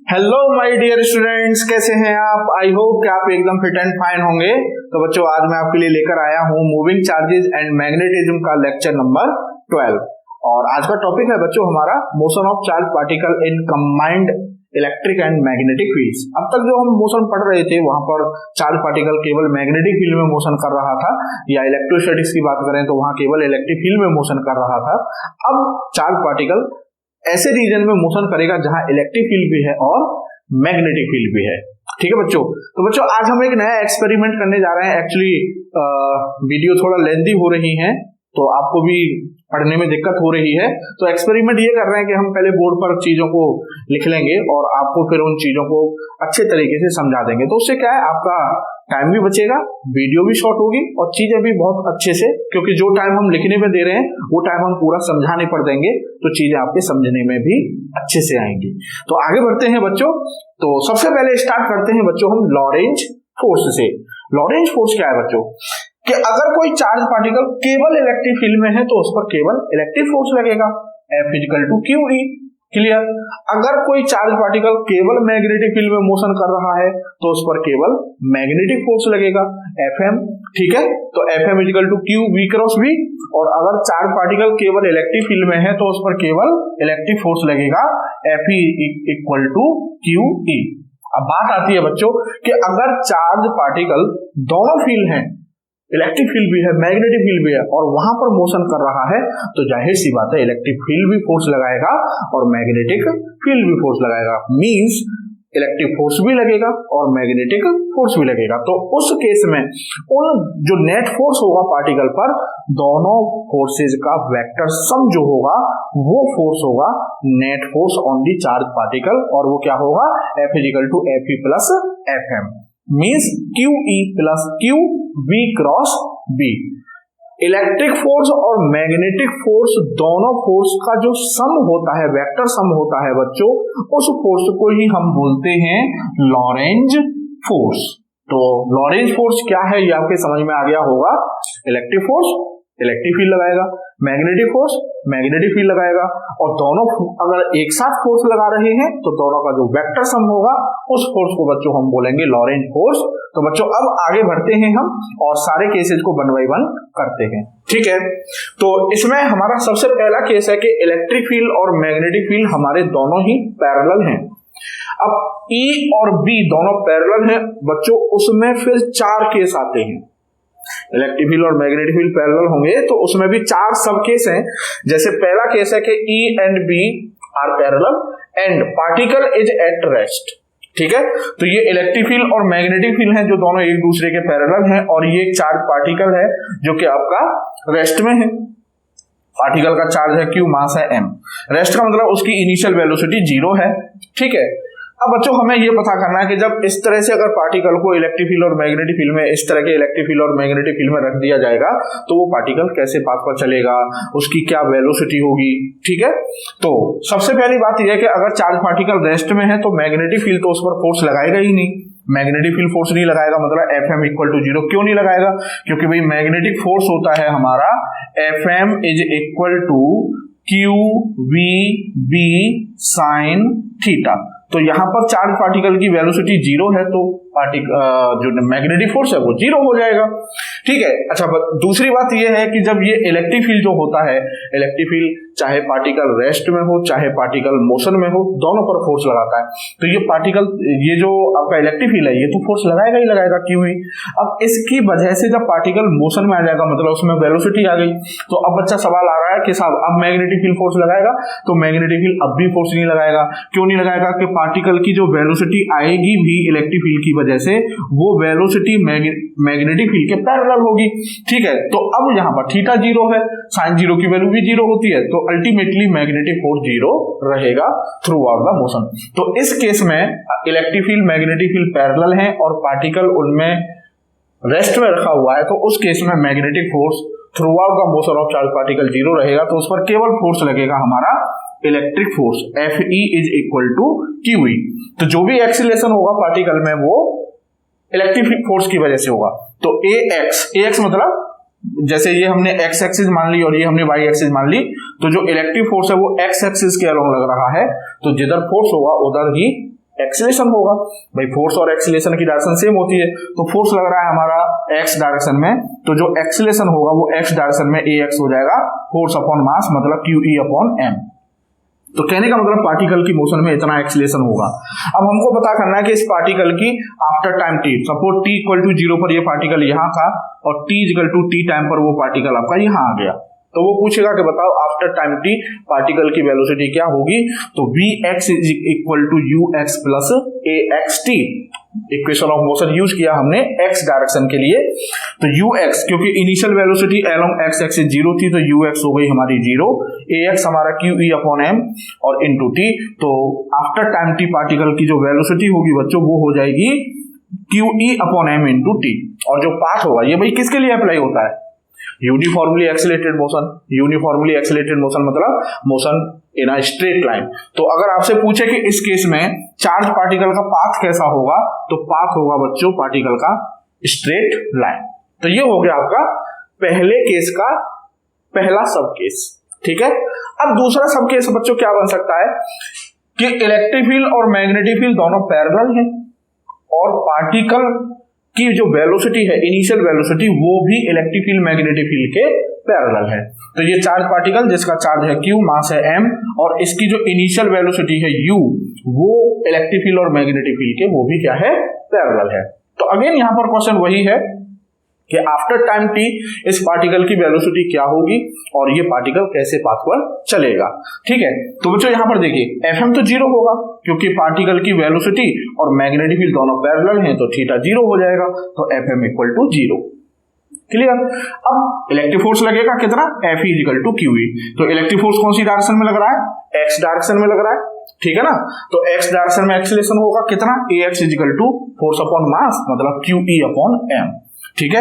Hello my dear students, कैसे हैं आप? आई होप कि आप एकदम फिट एंड फाइन होंगे। तो बच्चों, आज मैं आपके लिए लेकर आया हूं मूविंग चार्जेस एंड मैग्नेटिज्म का लेक्चर नंबर 12 और आज का टॉपिक है बच्चों हमारा motion of charge particle in combined electric and magnetic fields. अब तक जो हम मोशन पढ़ रहे थे वहां पर चार्ज पार्टिकल केवल मैग्नेटिक फील्ड में मोशन कर रहा था, या इलेक्ट्रोस्टैटिक्स की बात करें तो वहां केवल इलेक्ट्रिक फील्ड में मोशन कर रहा था। अब चार्ज पार्टिकल ऐसे रीजन में मोशन करेगा जहां इलेक्ट्रिक फील्ड भी है और मैग्नेटिक फील्ड भी है। ठीक है बच्चों, तो बच्चों आज हम एक नया एक्सपेरिमेंट करने जा रहे हैं। एक्चुअली वीडियो थोड़ा लेंथी हो रही है तो आपको भी पढ़ने में दिक्कत हो रही है, तो एक्सपेरिमेंट ये कर रहे हैं कि हम पहले बोर्ड पर चीजों को लिख लेंगे और आपको फिर उन चीजों को अच्छे तरीके से समझा देंगे। तो उससे क्या है, आपका टाइम भी बचेगा, वीडियो भी शॉर्ट होगी और चीजें भी बहुत अच्छे से, क्योंकि जो टाइम हम लिखने में दे रहे हैं वो टाइम हम पूरा समझाने पर देंगे तो चीजें आपके समझने में भी अच्छे से आएंगी। तो आगे बढ़ते हैं बच्चों। तो सबसे पहले स्टार्ट करते हैं बच्चों हम लॉरेंज फोर्स से। लॉरेंज फोर्स क्या है बच्चों कि अगर कोई चार्ज पार्टिकल केवल इलेक्ट्रिक फील्ड में है तो उस पर केवल इलेक्ट्रिक फोर्स लगेगा, F = QE। क्लियर? अगर कोई चार्ज पार्टिकल केवल मैग्नेटिक फील्ड में मोशन कर रहा है तो उस पर केवल मैग्नेटिक फोर्स लगेगा, FM। ठीक है, तो FM = QV × V। और अगर चार्ज पार्टिकल केवल इलेक्ट्रिक फील्ड में है तो उस पर केवल इलेक्ट्रिक फोर्स लगेगा, FE = QE। अब बात आती है बच्चों कि अगर चार्ज पार्टिकल दोनों फील्ड हैं, इलेक्ट्रिक फील्ड भी है मैग्नेटिक फील्ड भी है, और वहां पर मोशन कर रहा है तो जाहिर सी बात है इलेक्ट्रिक फील्ड भी फोर्स लगाएगा और मैग्नेटिक फील्ड भी फोर्स लगाएगा। मींस इलेक्ट्रिक फोर्स भी लगेगा और मैग्नेटिक फोर्स भी लगेगा। तो उस केस में उन जो नेट फोर्स होगा पार्टिकल पर, दोनों फोर्सेज का वेक्टर सम जो होगा वो फोर्स होगा net force on the charge particle, और वो क्या होगा, F = FE + FM। Means QE + QV × B। Electric force और मैग्नेटिक फोर्स दोनों फोर्स का जो सम होता है, वेक्टर सम होता है बच्चों, उस फोर्स को ही हम बोलते हैं लॉरेंज फोर्स। तो लॉरेंज फोर्स क्या है ये आपके समझ में आ गया होगा। इलेक्ट्रिक फोर्स इलेक्ट्रिक फील्ड लगाएगा, मैग्नेटिक फोर्स मैग्नेटिक फील्ड लगाएगा, और दोनों अगर एक साथ फोर्स लगा रहे हैं तो दोनों का जो वेक्टर सम होगा उस फोर्स को बच्चों हम बोलेंगे लॉरेंज फोर्स। तो बच्चों अब आगे बढ़ते हैं हम और सारे केसेस को वन बाय वन करते हैं। ठीक है, तो इसमें हमारा सबसे पहला केस है कि इलेक्ट्रिक फील्ड और मैग्नेटिक फील्ड हमारे दोनों ही पैरेलल हैं। अब E और B दोनों पैरेलल हैं बच्चों, उसमें फिर 4 केस आते हैं। इलेक्ट्रिक फील्ड और मैग्नेटिक फील्ड पैरेलल होंगे तो उसमें भी 4 सब केस हैं। जैसे पहला केस है कि E and B are parallel and particle is at rest. ठीक है, तो ये इलेक्ट्रिक फील्ड और मैग्नेटिक फील्ड हैं जो दोनों एक दूसरे के पैरेलल हैं, और ये एक चार्ज पार्टिकल है जो कि आपका रेस्ट में है। पार्टिकल का चार्ज है Q, मास है M। रेस्ट का मतलब उसकी इनिशियल वेलोसिटी 0 है। ठीक है, अब बच्चों हमें यह पता करना है कि जब इस तरह से अगर पार्टिकल को इलेक्ट्रिक फील्ड और मैग्नेटिक फील्ड में, इस तरह के इलेक्ट्रिक फील्ड और मैग्नेटिक फील्ड में रख दिया जाएगा तो वो पार्टिकल कैसे पाथ पर चलेगा, उसकी क्या वेलोसिटी होगी। ठीक है, तो सबसे पहली बात यह है कि अगर चार्ज पार्टिकल रेस्ट में है तो मैग्नेटिक फील्ड तो उस पर फोर्स लगाएगा ही नहीं। मैग्नेटिक फील्ड फोर्स नहीं लगाएगा, मतलब FM = 0। क्यों नहीं लगाएगा? क्योंकि भाई मैग्नेटिक फोर्स होता है हमारा FM = QVB sin θ। तो यहां पर चार्ज पार्टिकल की वेलोसिटी 0 है तो जो मैग्नेटिक फोर्स है वो 0 हो जाएगा। ठीक है, अच्छा दूसरी बात यह है कि जब ये इलेक्ट्रिक फील्ड जो होता है, इलेक्ट्रिक फील्ड चाहे पार्टिकल रेस्ट में हो चाहे पार्टिकल मोशन में हो, दोनों पर फोर्स लगाता है। तो ये पार्टिकल, ये जो आपका इलेक्ट्रिक फील्ड है ये तो फोर्स लगाएगा ही लगाएगा, क्यों ही। अब इसकी वजह से जब पार्टिकल मोशन में आ जाएगा, मतलब उसमें वेलोसिटी आ गई, तो अब बच्चा सवाल आ रहा है कि साहब अब मैग्नेटिक फील्ड फोर्स लगाएगा, तो मैग्नेटिक फील्ड अब भी फोर्स नहीं लगाएगा। क्यों नहीं लगाएगा? कि पार्टिकल की जो वेलोसिटी आएगी भी इलेक्ट्रिक फील्ड की वजह से, वो वेलोसिटी मैग्नेटिक फील्ड के पैरेलल होगी। ठीक है, तो अब यहां पर थीटा 0 है, साइन 0 की वैल्यू भी 0 होती है, तो अल्टीमेटली मैग्नेटिक फोर्स 0 रहेगा थ्रू आउट द मोशन। तो इस केस में electric field magnetic field parallel हैं और पार्टिकल उनमें रेस्ट में रखा हुआ है, तो उस केस में magnetic force through out the motion of charge particle 0 रहेगा। तो उस पर केवल फोर्स लगेगा हमारा इलेक्ट्रिक फोर्स, FE = QE। तो जो भी एक्सीलरेशन होगा पार्टिकल में वो इलेक्ट्रिक फोर्स की वजह से होगा। तो AX मतलब जैसे ये हमने एक्स एक्सिस मान ली और ये हमने वाई एक्सिस मान ली, तो जो इलेक्ट्रिक फोर्स है वो एक्स एक्सिस के अलोंग लग रहा है, तो जिधर फोर्स होगा उधर ही एक्सीलरेशन होगा। भाई फोर्स और एक्सीलरेशन की डायरेक्शन सेम होती है, तो फोर्स लग रहा है हमारा एक्स डायरेक्शन में, तो जो एक्सीलरेशन होगा वो एक्स डायरेक्शन में ax हो जाएगा, फोर्स अपॉन मास मतलब QE अपॉन m। तो कहने का मतलब पार्टिकल की मोशन में इतना एक्सीलरेशन होगा। अब हमको पता करना है कि इस पार्टिकल की after time t, suppose t equal to 0 पर ये पार्टिकल यहाँ था और t equal to t time पर वो पार्टिकल आपका यहाँ आ गया, तो वो पूछेगा कि बताओ आफ्टर टाइम t पार्टिकल की वेलोसिटी क्या होगी। तो Vx is equal to ux plus axt, equation of motion use किया हमने x डायरेक्शन के लिए। तो ux क्योंकि initial velocity along x axis 0 थी, तो ux हो गई हमारी 0, ax हमारा QE अपॉन m और इनटू t। तो आफ्टर टाइम t पार्टिकल की जो वेलोसिटी होगी बच्चों वो हो जाएगी QE upon m into t। और जो पाथ होगा ये भाई किसके लिए अप्लाई होता है, uniformly accelerated motion. Uniformly accelerated motion मतलब motion in a straight line. तो अगर आपसे पूछे कि इस केस में चार्ज पार्टिकल का पाथ कैसा होगा, तो पाथ होगा बच्चों पार्टिकल का स्ट्रेट लाइन। तो ये हो गया आपका पहले केस का पहला सब केस, ठीक है। अब दूसरा सब केस बच्चों क्या बन सकता है कि इलेक्ट्रिक फील्ड और मैग्नेटिक फील्ड दोनों पैरेलल हैं और पार्टिकल की जो वेलोसिटी है इनिशियल वेलोसिटी वो भी इलेक्ट्रिक फील्ड मैग्नेटिक फील्ड के पैरेलल है। तो ये चार्ज पार्टिकल जिसका चार्ज है q, मास है m और इसकी जो इनिशियल वेलोसिटी है u, वो इलेक्ट्रिक फील्ड और मैग्नेटिक फील्ड के वो भी क्या है, पैरेलल है। तो अगेन यहां पर क्वेश्चन वही है कि आफ्टर टाइम t इस पार्टिकल की वेलोसिटी क्या होगी और ये पार्टिकल कैसे पाथ पर चलेगा, ठीक है। तो बच्चों यहां पर देखिए Fm तो 0 होगा क्योंकि पार्टिकल की वेलोसिटी और मैग्नेटिक फील्ड दोनों पैरेलल हैं, तो थीटा 0 हो जाएगा, तो Fm इक्वल टू 0। क्लियर। अब इलेक्ट्रिक फोर्स लगेगा कितना, Fe इक्वल टू QE। तो इलेक्ट्रिक फोर्स कौन सी डायरेक्शन में लग रहा है, x डायरेक्शन में लग रहा है, ठीक है ना। तो x डायरेक्शन में एक्सीलरेशन होगा कितना, ax equal to force upon mass मतलब QE अपॉन m, ठीक है।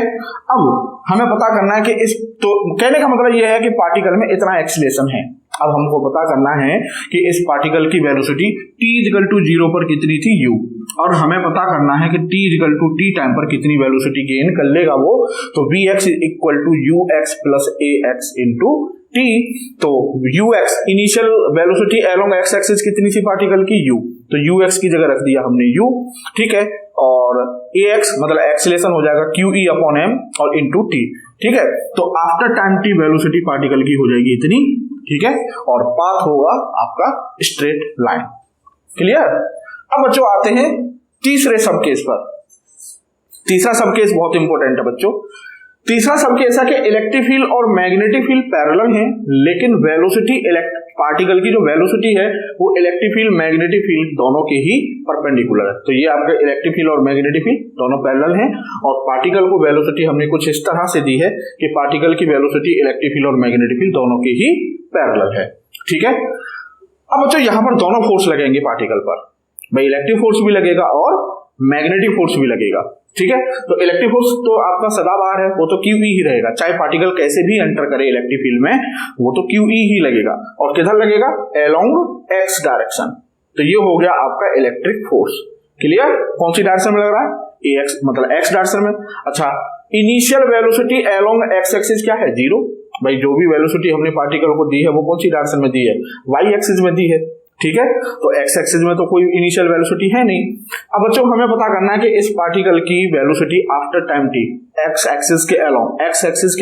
अब हमें पता करना है कि इस, तो कहने का मतलब यह है कि पार्टिकल में इतना एक्सीलरेशन है। अब हमको पता करना है कि इस पार्टिकल की वेलोसिटी t इक्वल टू 0 पर कितनी थी u, और हमें पता करना है कि t equal to t time पर कितनी वेलोसिटी गेन कर लेगा वो। तो Vx equal to ux plus ax into t। तो ux initial velocity along x axis कितनी थी पार्टिकल की, u, तो ux की जगह रख दिया हमने u, ठीक है। और ax मतलब एक्सीलरेशन हो जाएगा QE अपॉन m और इंटू t, ठीक है। तो after time t velocity particle की हो जाएगी इतनी, ठीक है, और पाथ होगा आपका स्ट्रेट लाइन। क्लियर। अब बच्चों आते हैं तीसरे सब केस पर। तीसरा सब केस बहुत इंपॉर्टेंट है बच्चों। तीसरा सब केस है कि इलेक्ट्रिक फील्ड और मैग्नेटिक फील्ड पैरेलल हैं, लेकिन वेलोसिटी पार्टिकल की जो वेलोसिटी है वो इलेक्ट्रिक फील्ड मैग्नेटिक फील्ड दोनों के ही परपेंडिकुलर है। तो ये आपके इलेक्ट्रिक फील्ड और मैग्नेटिक फील्ड दोनों पैरेलल हैं और पार्टिकल को वेलोसिटी हमने कुछ इस तरह से दी है कि पार्टिकल की वेलोसिटी इलेक्ट्रिक फील्ड और मैग्नेटिक फील्ड दोनों के ही पैरेलल है, ठीक है। अब बच्चों यहां पर दोनों फोर्स लगेंगे पार्टिकल पर, भाई इलेक्ट्रिक फोर्स भी लगेगा और मैग्नेटिक फोर्स भी लगेगा, ठीक है। तो इलेक्ट्रिक फोर्स तो आपका सदाबहार है, वो तो QE ही रहेगा, चाहे पार्टिकल कैसे भी एंटर करे इलेक्ट्रिक फील्ड में वो तो QE ही लगेगा। और किधर लगेगा, अलोंग x डायरेक्शन। तो ये हो गया आपका इलेक्ट्रिक फोर्स। क्लियर। कौन सी डायरेक्शन में लग रहा है, ax मतलब x डायरेक्शन में। अच्छा, initial velocity along x axis क्या है, 0। भाई जो भी वेलोसिटी हमने पार्टिकल को दी है वो कौन सी डायरेक्शन में दी है, y एक्सिस में दी है, ठीक है। तो x एक्सिस में तो कोई इनिशियल वेलोसिटी है नहीं। अब बच्चों हमें पता करना है कि इस पार्टिकल की velocity after time t x axis के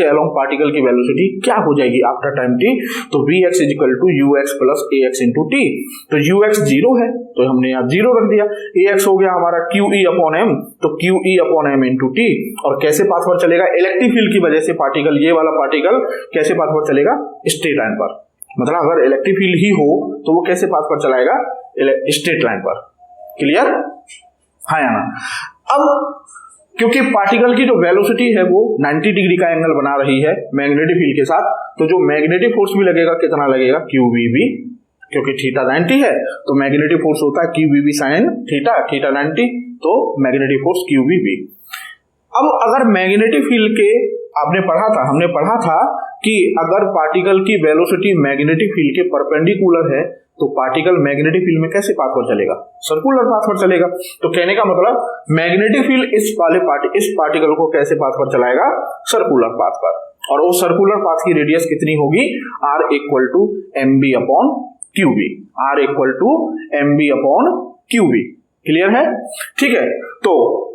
अलोंग पार्टिकल की वेलोसिटी क्या हो जाएगी आफ्टर टाइम t। तो Vx is equal to ux plus ax into t। तो ux 0 है तो हमने यहाँ 0 रख दिया, ax हो गया हमारा QE अपॉन m, तो QE upon m into t। और कैसे पाथ पर चलेगा, इलेक्ट्रिक फील्ड की वजह से पार्टिकल, ये वाला पार्टिकल कैसे पाथ पर चलेगा, स्ट्रेट लाइन पर। मतलब अगर इलेक्ट्रिक फील्ड ही हो तो वो कैसे पाथ पर चलाएगा, स्ट्रेट लाइन पर। क्लियर, हाँ या ना। अब क्योंकि पार्टिकल की जो वेलोसिटी है वो 90 डिग्री का एंगल बना रही है मैग्नेटिक फील्ड के साथ, तो जो मैग्नेटिक फोर्स भी लगेगा कितना लगेगा, QVB, क्योंकि थीटा 90 है तो मैग्नेटिक फोर्स होता है QVB साइन थीटा, थीटा 90, तो मैग्नेटिक फोर्स QVB। अब अगर मैग्नेटिक फील्ड के हमने पढ़ा था कि अगर पार्टिकल की वेलोसिटी मैग्नेटिक फील्ड के परपेंडिकुलर है तो पार्टिकल मैग्नेटिक फील्ड में कैसे पाथ पर चलेगा, सर्कुलर पाथ पर चलेगा। तो कहने का मतलब मैग्नेटिक फील्ड इस पार्टिकल को कैसे पाथ पर चलाएगा, सर्कुलर पाथ पर। और वो सर्कुलर पाथ की रेडियस कितनी होगी, r equal to mb upon QB, r equal to mb upon QB। Clear है? ठीक है, तो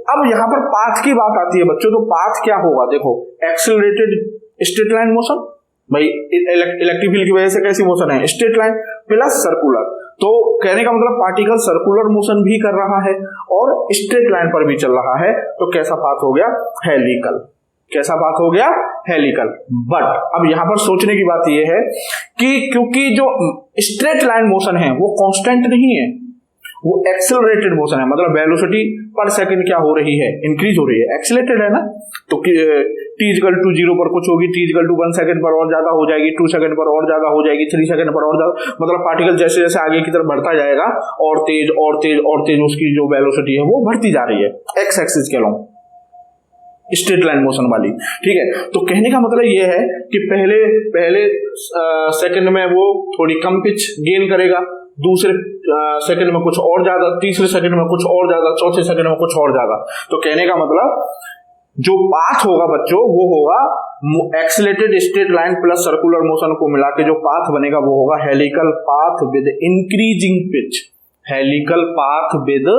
अब यहां पर पाथ की बात आती है बच्चों। तो पाथ क्या होगा, देखो एक्सेलरेटेड स्ट्रेट लाइन मोशन, भाई इलेक्ट्रिक फील्ड की वजह से कैसी मोशन है, स्ट्रेट लाइन प्लस सर्कुलर। तो कहने का मतलब पार्टिकल सर्कुलर मोशन भी कर रहा है और स्ट्रेट लाइन पर भी चल रहा है, तो कैसा पाथ हो गया, हेलिकल। कैसा पाथ हो गया, हेलिकल। बट अब यहां पर सोचने की बात यह है कि क्योंकि जो स्ट्रेट लाइन मोशन है वो कांस्टेंट नहीं है, वो एक्सेलरेटेड मोशन है, मतलब वेलोसिटी पर सेकंड क्या हो रही है, इंक्रीज हो रही है, एक्सेलरेटेड है ना। तो t इक्वल टू 0 पर कुछ होगी, t इक्वल टू 1 सेकंड पर और ज्यादा हो जाएगी, 2 सेकंड पर और ज्यादा हो जाएगी, 3 सेकंड पर और ज्यादा, मतलब पार्टिकल जैसे जैसे आगे की तरफ बढ़ता जाएगा और तेज और तेज और तेज उसकी जो वेलोसिटी है वो बढ़ती जा रही है एक्स एक्सिस के अलोंग, स्ट्रेट लाइन मोशन वाली। ठीक है, तो कहने का मतलब ये है कि पहले सेकंड में वो थोड़ी कम पिच गेन करेगा, दूसरे सेकंड में कुछ और ज्यादा, तीसरे सेकंड में कुछ और ज्यादा, चौथे सेकंड में कुछ और ज्यादा। तो कहने का मतलब जो पाथ होगा बच्चों वो होगा accelerated straight line plus circular motion को मिला के जो पाथ बनेगा वो होगा helical path with increasing pitch. Helical path with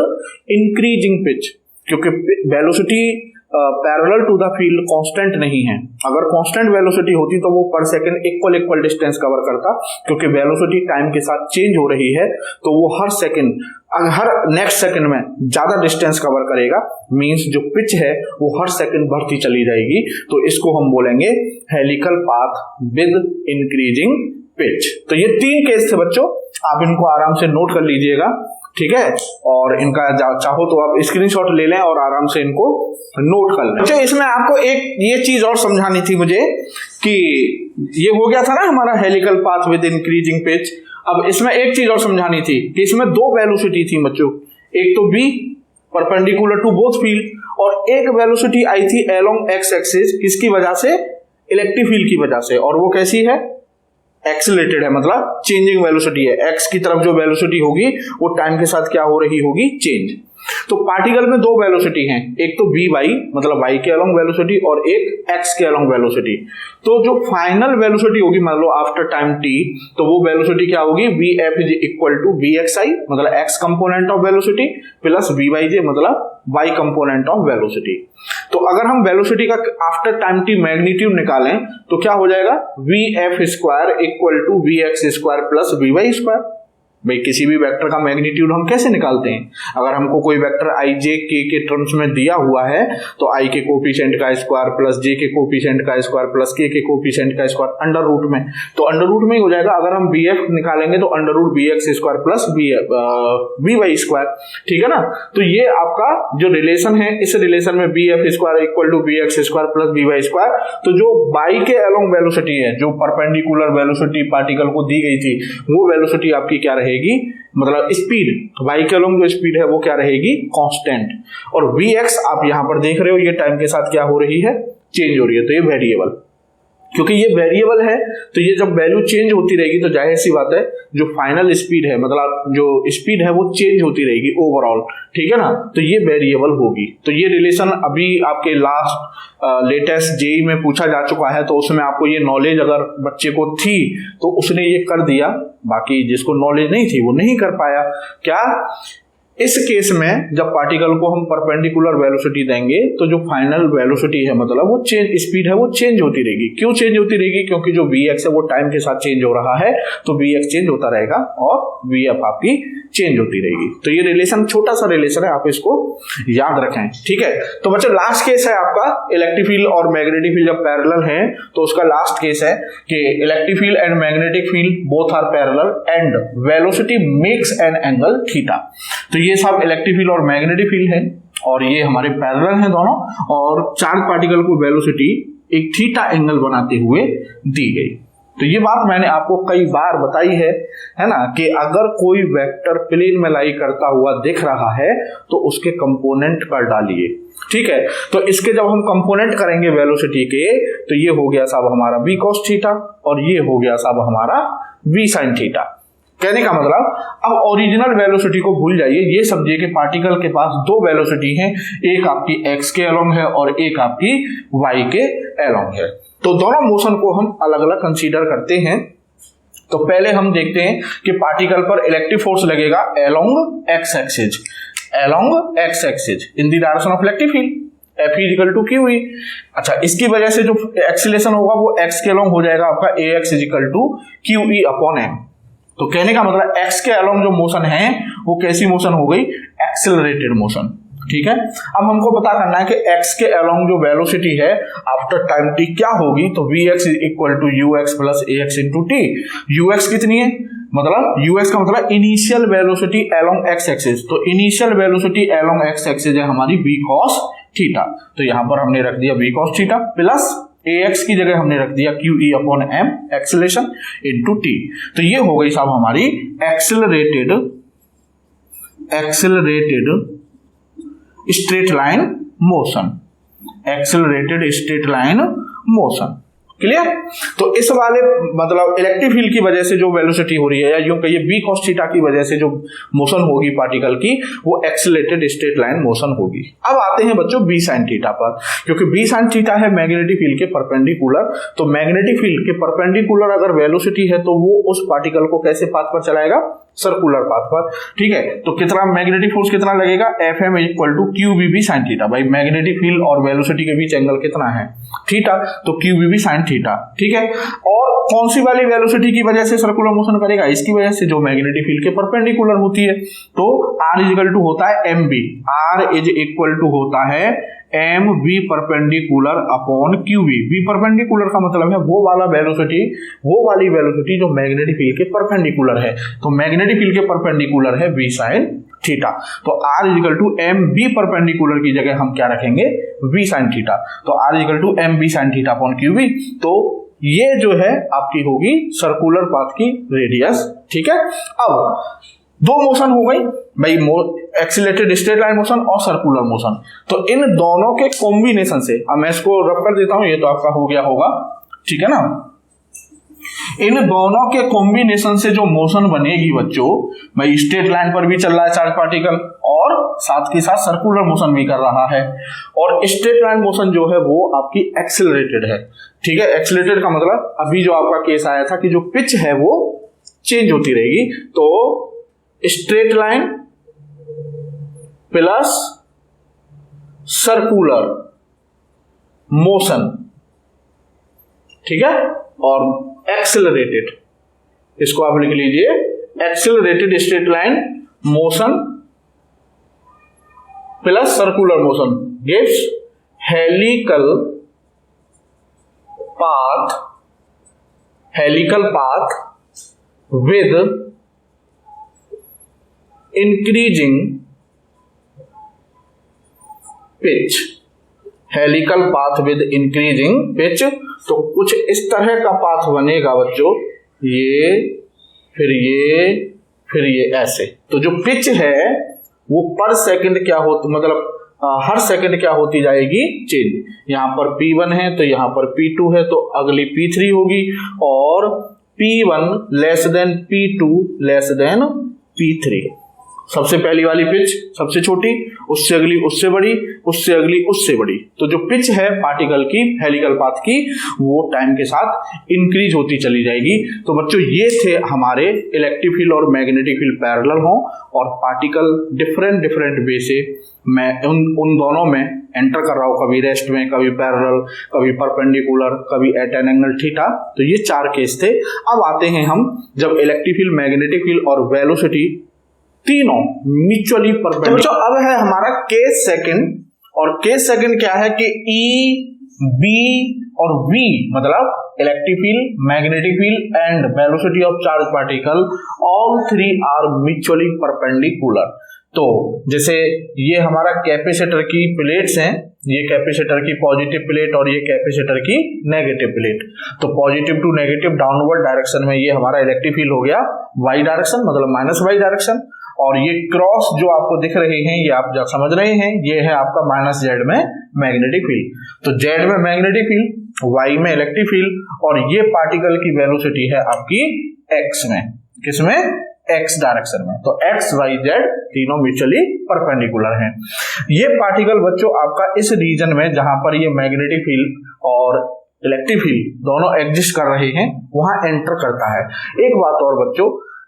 increasing pitch, क्योंकि velocity parallel to the field constant नहीं है। अगर कांस्टेंट वेलोसिटी होती तो वो पर सेकंड इक्वल डिस्टेंस कवर करता, क्योंकि वेलोसिटी टाइम के साथ चेंज हो रही है तो वो हर सेकंड, हर नेक्स्ट सेकंड में ज्यादा डिस्टेंस कवर करेगा, मींस जो पिच है वो हर सेकंड बढ़ती चली जाएगी। तो इसको हम बोलेंगे helical path with increasing pitch. तो ये 3 केस थे बच्चों, आप इनको आराम से नोट कर लीजिएगा, ठीक है, और इनका चाहो तो आप स्क्रीनशॉट ले लें और आराम से इनको नोट कर लें। अच्छा, इसमें आपको एक ये चीज और समझानी थी मुझे कि ये हो गया था ना हमारा helical path with increasing pitch. अब इसमें एक चीज और समझानी थी कि इसमें 2 वेलोसिटी थी बच्चों, एक तो v perpendicular to both field और एक वेलोसिटी आई थी अलोंग एक्स एक्सिस, किसकी वजह से, इलेक्ट्रिक फील्ड की वजह से, और वो कैसी है, एक्सेलरेटेड है, मतलब चेंजिंग वेलोसिटी है। एक्स की तरफ जो वेलोसिटी होगी वो टाइम के साथ क्या हो रही होगी, चेंज। तो पार्टिकल में 2 वेलोसिटी हैं, एक तो वी वाई मतलब वाई के अलोंग वेलोसिटी और एक एक्स के अलोंग वेलोसिटी। तो जो फाइनल वेलोसिटी होगी मान लो आफ्टर टाइम टी, तो वो वेलोसिटी क्या होगी, V F is equal to V X I मतलब X component of velocity plus V Y J मतलब वाई कंपोनेंट ऑफ वेलोसिटी। तो अगर हम वेलोसिटी का आफ्टर टाइम टी मैग्नीट्यूड निकालें तो क्या हो जाएगा, V F square equal to V X square plus V Y square. भाई किसी भी वेक्टर का मैग्नीट्यूड हम कैसे निकालते हैं, अगर हमको कोई वेक्टर आई जे के टर्म्स में दिया हुआ है तो आई के कोफिशिएंट का स्क्वायर प्लस जे के कोफिशिएंट का स्क्वायर प्लस के कोफिशिएंट का स्क्वायर अंडर रूट में, तो अंडर रूट में ही हो जाएगा। अगर हम बी एफ निकालेंगे तो under root B X square plus B Y square, ठीक है ना। तो ये आपका जो रिलेशन है, इस रिलेशन में B F square equal to B X square plus B Y square, तो जो बाई के अलोंग वेलोसिटी है, जो परपेंडिकुलर वेलोसिटी पार्टिकल को दी गई थी, वो वेलोसिटी आपकी क्या रहेगी, मतलब स्पीड, वाई के अलोंग जो स्पीड है वो क्या रहेगी, कांस्टेंट। और वी एक्स आप यहां पर देख रहे हो ये टाइम के साथ क्या हो रही है, चेंज हो रही है, तो ये वेरिएबल, क्योंकि ये वेरिएबल है तो ये जब वैल्यू चेंज होती रहेगी तो जाहिर सी बात है जो फाइनल स्पीड है मतलब जो स्पीड है वो चेंज होती रहेगी ओवरऑल, ठीक है ना। तो ये वेरिएबल होगी। तो ये रिलेशन अभी आपके लास्ट लेटेस्ट जेई में पूछा जा चुका है, तो उसमें आपको ये नॉलेज अगर बच्चे को थी तो उसने ये कर दिया, बाकी जिसको नॉलेज नहीं थी वो नहीं कर पाया। क्या इस केस में जब पार्टिकल को हम परपेंडिकुलर वेलोसिटी देंगे तो जो फाइनल वेलोसिटी है मतलब वो चेंज, स्पीड है वो चेंज होती रहेगी। क्यों चेंज होती रहेगी, क्योंकि जो वी एक्स है वो टाइम के साथ चेंज हो रहा है, तो वी एक्स चेंज होता रहेगा और वी एफ आपकी चेंज होती रहेगी। तो ये रिलेशन छोटा सा रिलेशन है, आप इसको याद रखें, ठीक है। तो बच्चों लास्ट केस है आपका इलेक्ट्रिक फील्ड और मैग्नेटिक फील्ड जब पैरेलल है तो उसका लास्ट केस है कि electric field and magnetic field both are parallel and velocity makes an angle theta. तो ये सब इलेक्ट्रिक फील्ड और मैग्नेटिक फील्ड है और ये हमारे पैरेलल हैं दोनों, और चार्ज पार्टिकल को वेलोसिटी एक थीटा एंगल बनाते हुए दी गई। तो ये बात मैंने आपको कई बार बताई है ना, कि अगर कोई वेक्टर प्लेन में लाई करता हुआ दिख रहा है तो उसके कंपोनेंट कर डालिए, ठीक है। तो इसके जब हम कंपोनेंट करेंगे वेलोसिटी के, तो ये हो गया साहब हमारा v cos थीटा और ये हो गया साहब हमारा v sin थीटा। कहने का मतलब अब ओरिजिनल वेलोसिटी को भूल जाइए, ये समझिए कि पार्टिकल के पास 2 वेलोसिटी हैं, एक आपकी x के अलोंग है और एक आपकी y के अलोंग है। तो दोनों मोशन को हम अलग अलग कंसीडर करते हैं। तो पहले हम देखते हैं कि पार्टिकल पर इलेक्ट्रिक फोर्स लगेगा along x axis. along x axis in the direction of electric field, F equal to Q E. अच्छा, इसकी वजह से जो एक्सीलरेशन होगा वो x के अलोंग हो जाएगा आपका ax equal to Q E upon m। तो कहने का मतलब x के अलोंग जो मोशन है वो कैसी मोशन हो गई, एक्सेलरेटेड मोशन। ठीक है, अब हमको पता करना है कि x के अलोंग जो वेलोसिटी है आफ्टर टाइम t क्या होगी, तो vx equal to ux plus ax into T. ux कितनी है, मतलब ux का मतलब initial velocity along x axis, तो initial velocity along x axis है हमारी v cos थीटा। तो यहां पर हमने रख दिया v cos theta plus ax की जगह हमने रख दिया Q E upon m acceleration into t। तो ये हो गई साहब हमारी accelerated straight line motion, accelerated straight line motion. Clear. तो इस वाले मतलब इलेक्ट्रिक फील्ड की वजह से जो वेलोसिटी हो रही है, या यूं कहिए v cos थीटा की वजह से जो मोशन होगी पार्टिकल की, वो एक्सेलरेटेड स्ट्रेट लाइन मोशन होगी। अब आते हैं बच्चों v sin थीटा पर, क्योंकि v sin थीटा है मैग्नेटिक फील्ड के परपेंडिकुलर। तो मैग्नेटिक फील्ड के परपेंडिकुलर अगर वेलोसिटी है तो वो उस पार्टिकल को कैसे पाथ पर चलाएगा, सर्कुलर पाथ पर। ठीक है, तो कितना मैग्नेटिक फोर्स कितना लगेगा, F M equal to Q B B sine theta. भाई मैग्नेटिक फील्ड और वेलोसिटी के बीच एंगल कितना है, थीटा, तो Q B B sine theta. ठीक है, और कौन सी वाली वेलोसिटी की वजह से सर्कुलर मोशन करेगा, इसकी वजह से जो मैग्नेटिक फील्ड के परपेंडिकुलर होती है। तो आर इज इक्वल टू होता है M B, R is equal to होता है M V perpendicular upon Q V. V perpendicular का मतलब है वो वाली वेलोसिटी जो मैग्नेटिक फील्ड के परपेंडिकुलर है। तो मैग्नेटिक फील्ड के परपेंडिकुलर है वी साइन थीटा। तो R equal to M B perpendicular की जगह हम क्या रखेंगे, वी साइन थीटा। तो R equal to M B sine theta upon Q V. तो ये जो है आपकी होगी सर्कुलर पाथ की रेडियस। ठीक है, अब दो मोशन हो गई भाई, एक्सीलरेटेड स्ट्रेट लाइन मोशन और सर्कुलर मोशन। तो इन दोनों के कॉम्बिनेशन से, अब मैं इसको रब कर देता हूं, ये तो आपका हो गया होगा। ठीक है ना, इन दोनों के कॉम्बिनेशन से जो मोशन बनेगी बच्चों, भाई स्ट्रेट लाइन पर भी चल रहा है चार्ज पार्टिकल और साथ के साथ सर्कुलर मोशन भी कर रहा है। और स्ट्रेट लाइन मोशन जो है वो आपकी एक्सेलरेटेड है। ठीक है, एक्सेलरेटेड का मतलब अभी जो आपका केस आया था कि जो पिच है वो चेंज होती रहेगी। तो straight line plus circular motion, ठीक है, और एक्सेलरेटेड, इसको आप लिख लीजिए accelerated straight line motion plus circular motion gives helical path with increasing pitch, helical path with increasing pitch. तो कुछ इस तरह का पाथ बनेगा बच्चों, ये फिर ये फिर ये ऐसे। तो जो पिच है वो पर सेकंड क्या होती, मतलब हर सेकंड क्या होती जाएगी, चेंज। यहां पर P1 है तो यहां पर P2 है, तो अगली P3 होगी, और P1 less than P2 less than P3। सबसे पहली वाली पिच सबसे छोटी, उससे अगली उससे बड़ी, उससे अगली उससे बड़ी। तो जो पिच है पार्टिकल की हेलिकल पाथ की, वो टाइम के साथ इंक्रीज होती चली जाएगी। तो बच्चों ये थे हमारे इलेक्ट्रिक फील्ड और मैग्नेटिक फील्ड पैरेलल हो और पार्टिकल डिफरेंट वे से मैं उन दोनों में एंटर कर रहा हूं, कभी रेस्ट में, कभी पैरेलल, कभी परपेंडिकुलर, कभी एट एन एंगल थीटा। तो ये चार केस थे। अब आते हैं हम जब इलेक्ट्रिक फील्ड, मैग्नेटिक फील्ड और वेलोसिटी तीनों म्यूचुअली परपेंडिकुलर। तो अब है हमारा केस सेकंड, और केस सेकंड क्या है कि ई, बी और वी, मतलब electric field, magnetic field and velocity of charge particle, all three are mutually perpendicular. तो जैसे ये हमारा कैपेसिटर की प्लेट्स हैं, ये कैपेसिटर की पॉजिटिव प्लेट और ये कैपेसिटर की नेगेटिव प्लेट। तो positive to negative downward direction में ये हमारा इलेक्ट्रिक फील्ड हो गया वाई डायरेक्शन, मतलब माइनस वाई डायरेक्शन। और ये क्रॉस जो आपको दिख रहे हैं, ये आप जब समझ रहे हैं, ये है आपका माइनस जेड में मैग्नेटिक फील्ड। तो जेड में मैग्नेटिक फील्ड, वाई में इलेक्ट्रिक फील्ड, और ये पार्टिकल की वेलोसिटी है आपकी एक्स में, किसमें, एक्स डायरेक्शन में। तो एक्स वाई जेड तीनों म्यूचुअली परपेंडिकुलर हैं। ये पार्टिकल बच्चों आपका इस रीजन में जहां पर ये मैग्नेटिक फील्ड और इलेक्ट्रिक फील्ड दोनों एग्जिस्ट कर रहे हैं, वहां एंटर करता है। एक बात और बच्चों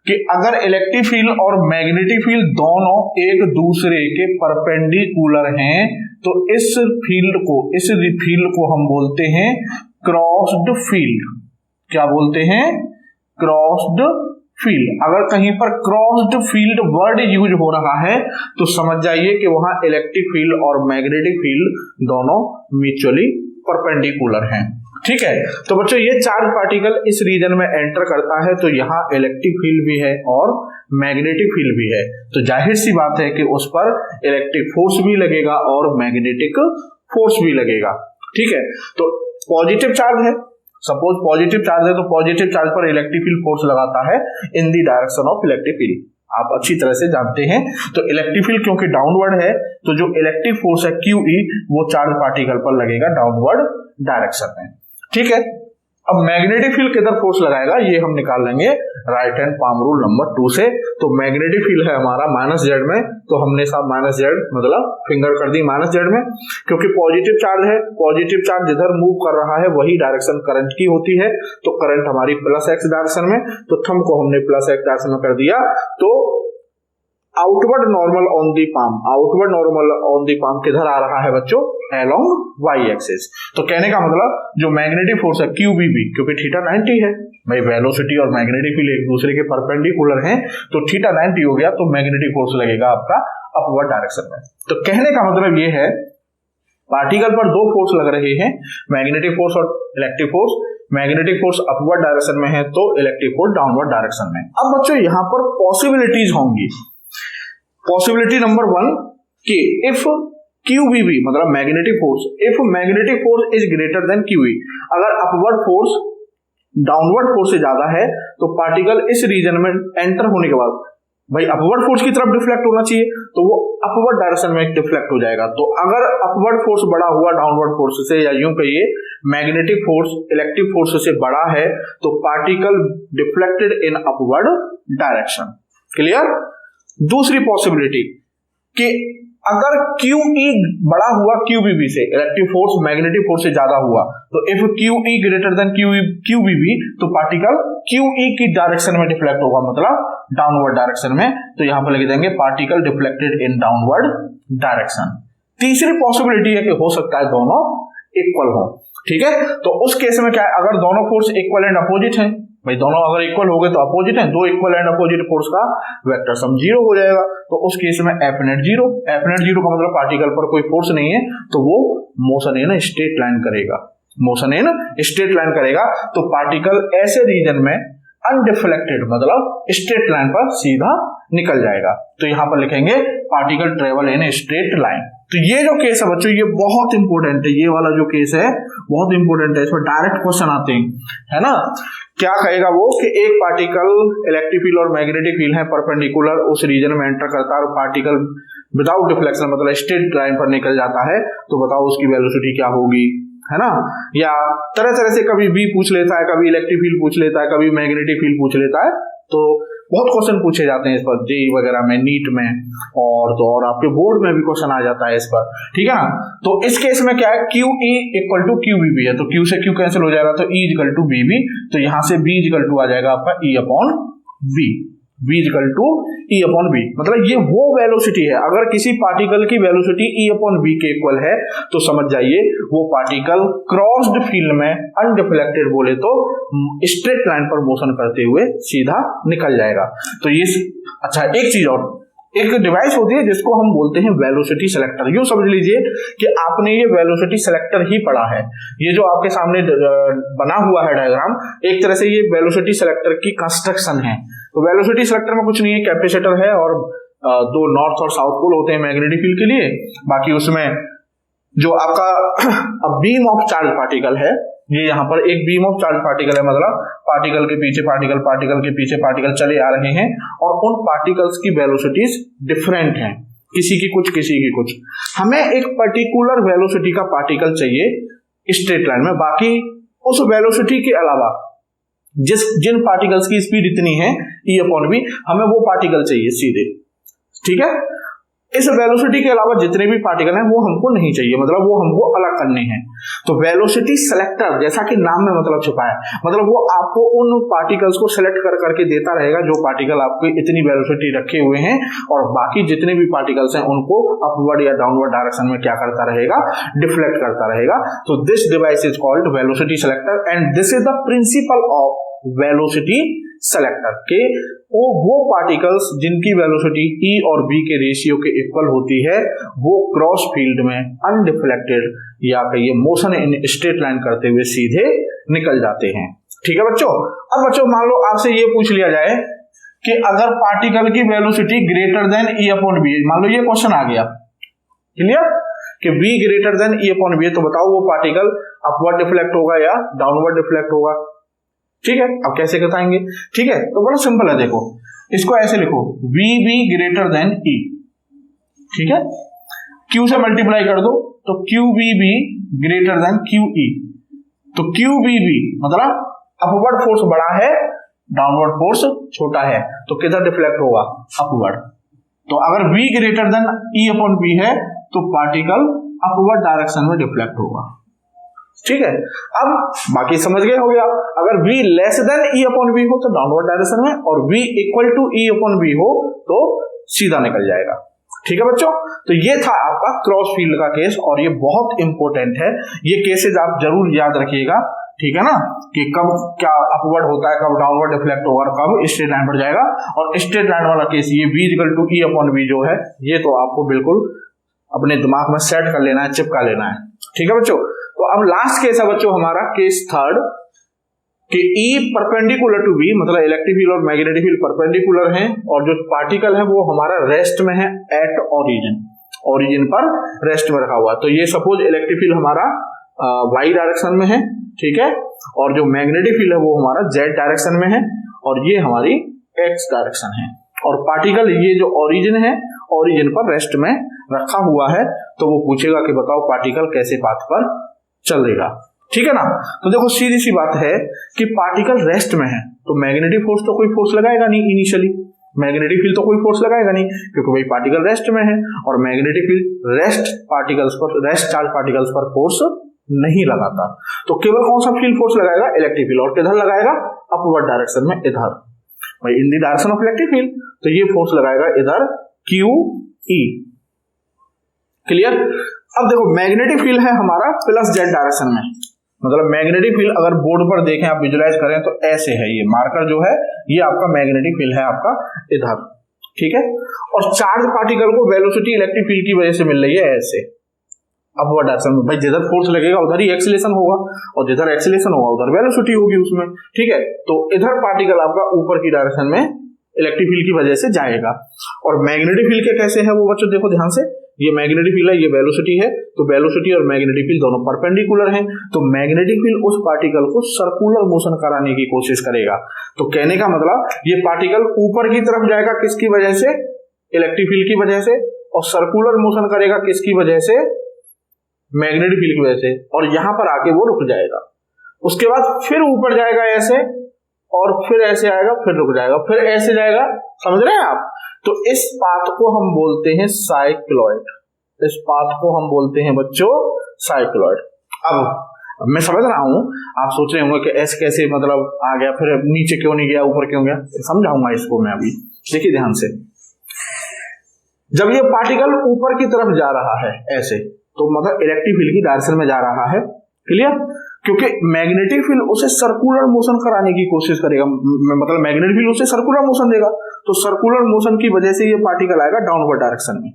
कि अगर इलेक्ट्रिक फील्ड और मैग्नेटिक फील्ड दोनों एक दूसरे के परपेंडिकुलर हैं तो इस फील्ड को हम बोलते हैं क्रॉस्ड फील्ड। क्या बोलते हैं? Crossed field. अगर कहीं पर क्रॉस्ड फील्ड वर्ड यूज हो रहा है तो समझ जाइए कि वहां इलेक्ट्रिक फील्ड और मैग्नेटिक फील्ड दोनों म्यूचुअली परपेंडिकुलर हैं। ठीक है, तो बच्चों ये चार्ज पार्टिकल इस रीजन में एंटर करता है तो यहाँ इलेक्ट्रिक फील्ड भी है और मैग्नेटिक फील्ड भी है, तो जाहिर सी बात है कि उस पर इलेक्ट्रिक फोर्स भी लगेगा और मैग्नेटिक फोर्स भी लगेगा। ठीक है, तो पॉजिटिव चार्ज है, सपोज पॉजिटिव चार्ज है तो पॉजिटिव चार्ज पर इलेक्ट्रिक फील्ड फोर्स लगाता है in the direction of electric field. आप अच्छी तरह से जानते हैं। तो इलेक्ट्रिक फील्ड क्योंकि डाउनवर्ड है तो जो इलेक्ट्रिक फोर्स है QE वो चार्ज पार्टिकल पर लगेगा डाउनवर्ड डायरेक्शन में। ठीक है, अब मैग्नेटिक फील्ड किधर फोर्स लगाएगा ये हम निकाल लेंगे right hand palm rule number 2 से। तो मैग्नेटिक फील्ड है हमारा -z में, तो हमने साहब -z मतलब फिंगर कर दी -z में, क्योंकि पॉजिटिव चार्ज है, पॉजिटिव चार्ज जिधर मूव कर रहा है वही डायरेक्शन करंट की होती है, तो करंट हमारी +x डायरेक्शन में, तो थंब को हमने +x डायरेक्शन में कर दिया। तो outward normal on the palm, outward normal on the palm किधर आ रहा है बच्चों? Along y axis. तो कहने का मतलब जो मैग्नेटिक फोर्स है QBB, क्योंकि थीटा 90 है भाई, वेलोसिटी और मैग्नेटिक फील्ड एक दूसरे के परपेंडिकुलर हैं, तो थीटा 90 हो गया तो मैग्नेटिक फोर्स लगेगा आपका अपवर्ड डायरेक्शन में। तो कहने का मतलब ये है पार्टिकल पर दो फोर्स लग रहे हैं, मैग्नेटिक फोर्स और electric force. Magnetic force upward direction में है तो इलेक्ट्रिक फोर्स डाउनवर्ड डायरेक्शन में। अब बच्चों यहां पर पॉसिबिलिटीज होंगी। पॉसिबिलिटी नंबर 1 कि इफ QBB मतलब magnetic force, if magnetic force is greater than QE, अगर अपवर्ड फोर्स डाउनवर्ड फोर्स से ज्यादा है तो पार्टिकल इस रीजन में एंटर होने के बाद भाई अपवर्ड फोर्स की तरफ डिफ्लेक्ट होना चाहिए, तो वो अपवर्ड डायरेक्शन में डिफ्लेक्ट हो जाएगा। तो अगर अपवर्ड फोर्स बड़ा हुआ डाउनवर्ड फोर्स से, या यूं कहिए मैग्नेटिक फोर्स इलेक्ट्रिक फोर्स से बड़ा है तो particle deflected in upward direction. Clear? दूसरी पॉसिबिलिटी कि अगर QE बड़ा हुआ QBB से, इलेक्ट्रिक फोर्स मैग्नेटिक फोर्स से ज्यादा हुआ, तो if QE greater than QBB तो पार्टिकल QE की डायरेक्शन में डिफ्लेक्ट होगा, मतलब डाउनवर्ड डायरेक्शन में। तो यहां पर लिख देंगे particle deflected in downward direction. तीसरी पॉसिबिलिटी है कि हो सकता है दोनों इक्वल हो। ठीक है, तो उस केस में क्या है, अगर दोनों फोर्स इक्वल एंड अपोजिट है, भाई दोनों अगर इक्वल हो गए तो अपोजिट है, दो इक्वल एंड अपोजिट फोर्स का वेक्टर सम 0 हो जाएगा, तो उस केस में F नेट 0। F नेट 0 का मतलब पार्टिकल पर कोई फोर्स नहीं है तो वो मोशन इन स्ट्रेट लाइन करेगा, मोशन इन स्ट्रेट लाइन करेगा। तो पार्टिकल ऐसे रीजन में अनडिफ्लेक्टेड मतलब स्ट्रेट लाइन पर सीधा निकल जाएगा। तो यहां पर लिखेंगे particle travel in straight line. तो ये जो केस है बच्चों ये बहुत इंपॉर्टेंट है, ये वाला जो केस है बहुत इंपॉर्टेंट है, इसमें डायरेक्ट क्वेश्चन आते हैं, है ना। क्या कहेगा वो कि एक पार्टिकल इलेक्ट्रिक फील्ड और मैग्नेटिक फील्ड है परपेंडिकुलर, उस रीजन में एंटर करता है और पार्टिकल विदाउट डिफ्लेक्शन मतलब स्ट्रेट लाइन पर निकल जाता है, तो बताओ उसकी वेलोसिटी क्या होगी, है ना। या तरह तरह से कभी B पूछ लेता है, कभी इलेक्ट्रिक फील्ड पूछ लेता है, कभी मैग्नेटिक फील्ड पूछ लेता है, तो बहुत क्वेश्चन पूछे जाते हैं इस पर, जेईई वगैरह में, नीट में, और आपके बोर्ड में भी क्वेश्चन आ जाता है इस पर। ठीक है ना। तो इस केस में क्या है, QE इक्वल टू QBB है, तो Q से Q कैंसिल हो जाएगा तो E इक्वल टू BB, तो यहां से B इक्वल टू आ जाएगा आपका E upon B, B equal to E upon B। मतलब ये वो वेलोसिटी है, अगर किसी पार्टिकल की वेलोसिटी E अपॉन B के इक्वल है तो समझ जाइए वो पार्टिकल क्रॉस्ड फील्ड में अनडिफ्लेक्टेड बोले तो स्ट्रेट लाइन पर मोशन करते हुए सीधा निकल जाएगा। तो ये अच्छा, एक चीज और, एक डिवाइस होती है जिसको हम बोलते हैं वेलोसिटी सिलेक्टर। यूं समझ लीजिए कि आपने ये वेलोसिटी सिलेक्टर ही पढ़ा है, ये जो आपके सामने बना हुआ है डायग्राम, एक तरह से ये वेलोसिटी सिलेक्टर की कंस्ट्रक्शन है। तो वेलोसिटी सिलेक्टर में कुछ नहीं है, कैपेसिटर है और दो नॉर्थ और साउथ पोल होते हैं मैग्नेटिक फील्ड के लिए, बाकी उसमें जो आपका बीम ऑफ चार्ज पार्टिकल है, ये यहाँ पर एक बीम ऑफ चार्ज पार्टिकल है, मतलब पार्टिकल के पीछे पार्टिकल, पार्टिकल के पीछे पार्टिकल चले आ रहे हैं और उन पार्टिकल्स की वेलोसिटीज डिफरेंट हैं, किसी की कुछ किसी की कुछ। हमें एक पर्टिकुलर वेलोसिटी का पार्टिकल चाहिए स्ट्रेट लाइन में, बाकी उस वेलोसिटी के अलावा जिन पार्टिकल्स की स्पीड इतनी है E अपॉन B, हमें वो पार्टिकल चाहिए सीधे। ठीक है, इस वेलोसिटी के अलावा जितने भी पार्टिकल हैं वो हमको नहीं चाहिए, मतलब वो हमको अलग करने हैं। तो वेलोसिटी सेलेक्टर, जैसा कि नाम में मतलब छुपा है, मतलब वो आपको उन पार्टिकल्स को सेलेक्ट कर करके देता रहेगा जो पार्टिकल आपको इतनी वेलोसिटी रखे हुए हैं, और बाकी जितने भी पार्टिकल्स हैं उनको अपवर्ड या डाउनवर्ड डायरेक्शन में क्या करता रहेगा, डिफ्लेक्ट करता रहेगा। तो this device is called velocity selector and this is the principle of velocity selector के वो पार्टिकल्स जिनकी वेलोसिटी E और V के रेशियो के इक्वल होती है वो क्रॉस फील्ड में अनडिफ्लेक्टेड या कहिए मोशन इन स्ट्रेट लाइन करते हुए सीधे निकल जाते हैं। ठीक है बच्चों। अब बच्चों मान लो आपसे ये पूछ लिया जाए कि अगर पार्टिकल की velocity greater than E upon V, मान लो ये क्वेश्चन आ गया, क्लियर, कि V greater than E upon V, तो बताओ वो पार्टिकल अपवर्ड डिफ्लेक्ट होगा या डाउनवर्ड डिफ्लेक्ट होगा। ठीक है, अब कैसे बताएंगे, ठीक है, तो बड़ा सिंपल है, देखो इसको ऐसे लिखो VB ग्रेटर देन E, ठीक है, Q से मल्टीप्लाई कर दो तो QVB ग्रेटर देन QE, तो QVB मतलब अपवर्ड फोर्स बड़ा है, डाउनवर्ड फोर्स छोटा है, तो किधर डिफ्लेक्ट होगा, अपवर्ड। तो अगर V greater than E upon V है तो पार्टिकल अपवर्ड डायरेक्शन में डिफ्लेक्ट होगा। ठीक है, अब बाकी समझ गए हो गया। अगर V less than E upon V हो तो डाउनवर्ड डायरेक्शन में, और V equal to E upon V हो तो सीधा निकल जाएगा। ठीक है बच्चों, तो ये था आपका क्रॉस फील्ड का केस, और ये बहुत इंपॉर्टेंट है, ये केसेज आप जरूर याद रखिएगा। ठीक है ना, कि कब क्या अपवर्ड होता है, कब डाउनवर्ड डिफ्लेक्ट होगा, और कब स्ट्रेट लाइन पर जाएगा। और स्ट्रेट लाइन वाला केस ये V equal to E upon V जो है, ये तो आपको बिल्कुल अपने दिमाग में सेट कर लेना है, चिपका लेना है। ठीक है बच्चों, तो अब लास्ट केस है बच्चों हमारा केस थर्ड, कि E परपेंडिकुलर टू V, मतलब इलेक्ट्रिक फील्ड और मैग्नेटिक फील्ड परपेंडिकुलर हैं, और जो पार्टिकल है वो हमारा रेस्ट में है एट ओरिजिन पर रेस्ट में रखा हुआ। तो ये सपोज इलेक्ट्रिक फील्ड हमारा Y डायरेक्शन में है, ठीक है, और जो मैग्नेटिक फील्ड है वो हमारा Z डायरेक्शन में है, और ये हमारी X डायरेक्शन है, और पार्टिकल ये जो ओरिजिन है, ओरिजिन पर रेस्ट में रखा हुआ है। तो वो पूछेगा कि बताओ पार्टिकल कैसे पाथ पर चलेगा। ठीक है ना, तो देखो सीधी सी बात है कि पार्टिकल रेस्ट में है तो मैग्नेटिक फोर्स तो कोई फोर्स लगाएगा नहीं, इनिशियली मैग्नेटिक फील्ड तो कोई फोर्स लगाएगा नहीं, क्योंकि भाई पार्टिकल रेस्ट में है, और magnetic field rest charge particles पर फोर्स नहीं लगाता। तो केवल कौन सा फील्ड फोर्स लगाएगा, इलेक्ट्रिक फील्ड, और किधर लगाएगा, अपवर्ड डायरेक्शन में, इधर भाई in the direction of electric field, तो ये फोर्स लगाएगा इधर QE। क्लियर। अब देखो मैग्नेटिक फील्ड है हमारा प्लस Z डायरेक्शन में, मतलब मैग्नेटिक फील्ड अगर बोर्ड पर देखें, आप विजुलाइज करें तो ऐसे है, ये मार्कर जो है ये आपका मैग्नेटिक फील्ड है आपका इधर। ठीक है, और चार्ज पार्टिकल को वेलोसिटी इलेक्ट्रिक फील्ड की वजह से मिल रही है ऐसे अपवर्ड डायरेक्शन में। भाई जिधर फोर्स लगेगा उधर ही एक्सीलरेशन होगा, और जिधर एक्सीलरेशन होगा उधर वेलोसिटी होगी उसमें। ठीक है, तो इधर पार्टिकल आपका ऊपर की डायरेक्शन में इलेक्ट्रिक फील्ड की वजह से जाएगा। और मैग्नेटिक फील्ड के कैसे है वो बच्चों देखो ध्यान से, ये मैग्नेटिक फील्ड है, ये वेलोसिटी है, तो वेलोसिटी और मैग्नेटिक फील्ड दोनों परपेंडिकुलर हैं, तो मैग्नेटिक फील्ड उस पार्टिकल को सर्कुलर मोशन कराने की कोशिश करेगा। तो कहने का मतलब ये पार्टिकल ऊपर की तरफ जाएगा किसकी वजह से, इलेक्ट्रिक फील्ड की वजह से, और सर्कुलर मोशन करेगा किसकी वजह से, मैग्नेटिक फील्ड की वजह से, और यहां पर आके वो रुक जाएगा। उसके बाद फिर ऊपर जाएगा ऐसे, और फिर ऐसे आएगा, फिर रुक जाएगा, फिर ऐसे जाएगा, समझ रहे हैं आप। तो इस पाथ को हम बोलते हैं साइक्लॉइड, इस पाथ को हम बोलते हैं बच्चों साइक्लॉइड। अब मैं समझ रहा हूं, आप सोच रहे होंगे कि ऐसे कैसे मतलब आ गया, फिर नीचे क्यों नहीं गया, ऊपर क्यों गया, समझाऊंगा इसको मैं अभी। देखिए ध्यान से, जब ये पार्टिकल ऊपर की तरफ जा रहा है ऐसे, तो मतलब इलेक्ट्रिक फील्ड की डायरेक्शन में जा रहा है, क्लियर, क्योंकि मैग्नेटिक फील्ड उसे सर्कुलर मोशन कराने की कोशिश करेगा, मतलब मैग्नेटिक फील्ड उसे सर्कुलर मोशन देगा, तो सर्कुलर मोशन की वजह से ये पार्टिकल आएगा डाउनवर्ड डायरेक्शन में।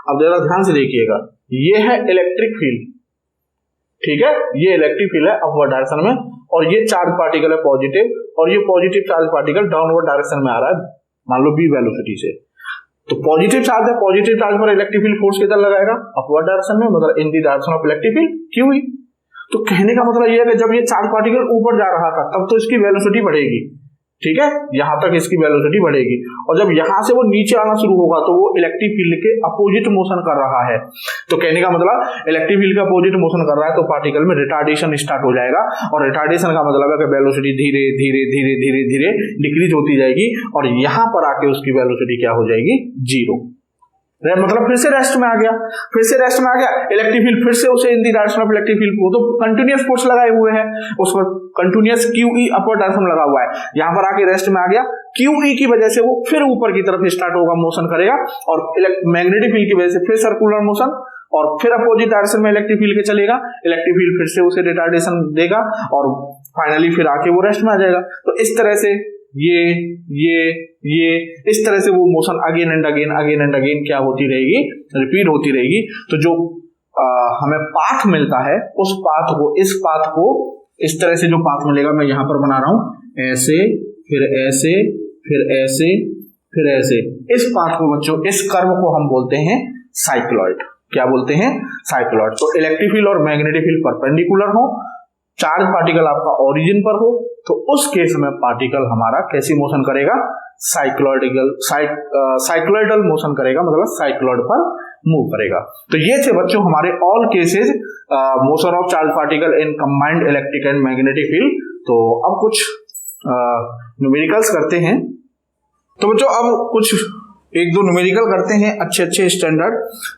अब जरा ध्यान से देखिएगा, ये है इलेक्ट्रिक फील्ड, ठीक है, ये इलेक्ट्रिक फील्ड है अपवर्ड डायरेक्शन में, और ये चार्ज पार्टिकल है पॉजिटिव, और ये positive charge particle downward direction में आ रहा है, मान लो B वेलोसिटी से। तो पॉजिटिव चार्ज है, पॉजिटिव चार्ज पर इलेक्ट्रिक फील्ड फोर्स किधर लगाएगा, अपवर्ड डायरेक्शन में, मतलब in the direction of electric field QE। तो कहने का मतलब यह है कि जब ये चार्ज पार्टिकल ऊपर जा रहा था तब तो इसकी वेलोसिटी बढ़ेगी, ठीक है, यहां तक इसकी वेलोसिटी बढ़ेगी, और जब यहां से वो नीचे आना शुरू होगा तो वो इलेक्ट्रिक फील्ड के अपोजिट मोशन कर रहा है। तो कहने का मतलब इलेक्ट्रिक फील्ड का अपोजिट मोशन कर रहा है, तो पार्टिकल में रिटार्डेशन स्टार्ट हो जाएगा, और रिटार्डेशन का मतलब है कि वेलोसिटी धीरे धीरे धीरे धीरे धीरे डिक्रीज होती जाएगी, और यहां पर आके उसकी वेलोसिटी क्या हो जाएगी, 0। मतलब फिर से रेस्ट में आ गया, इलेक्ट्रिक फील्ड फिर से उसे in the direction of electric field, वो तो कंटिन्यूअस फोर्स लगाए हुए हैं, उस पर कंटिन्यूअस QE अपवर्ड डायरेक्शन लगा हुआ है, यहाँ पर आके रेस्ट में आ गया, QE की वजह से वो फिर ऊपर की तरफ स्टार्ट होगा, मोशन करेगा, और मैग्नेटिक फील्ड की वजह से फिर सर्कुलर मोशन, और फिर अपोजिट डायरेक्शन में इलेक्ट्रिक फील्ड के चलेगा, इलेक्ट्रिक फील्ड फिर से उसे रिटार्डेशन देगा, और फाइनली फिर आके वो रेस्ट में आ जाएगा। तो इस तरह से ये इस तरह से वो मोशन अगेन एंड अगेन क्या होती रहेगी, रिपीट होती रहेगी। तो जो हमें पाथ मिलता है, उस पाथ को, इस पाथ को इस तरह से जो पाथ मिलेगा, मैं यहां पर बना रहा हूं, ऐसे फिर ऐसे फिर ऐसे फिर ऐसे, इस पाथ को बच्चों, इस कर्व को हम बोलते हैं साइक्लॉइड। क्या बोलते हैं? साइक्लॉइड। तो इलेक्ट्रिक फील्ड और मैग्नेटिक फील्ड परपेंडिकुलर हो, चार्ज पार्टिकल आपका ओरिजिन पर हो, तो उस केस में पार्टिकल हमारा कैसी मोशन करेगा? साइक्लॉइडल मोशन करेगा, मतलब साइक्लॉइड पर मूव करेगा। तो ये थे बच्चों हमारे all cases motion of charge particle in combined electric and magnetic field. तो अब कुछ न्यूमेरिकल्स करते हैं। तो बच्चों अब कुछ एक दो न्यूमेरिकल करते हैं अच्छे स्टैंडर्ड।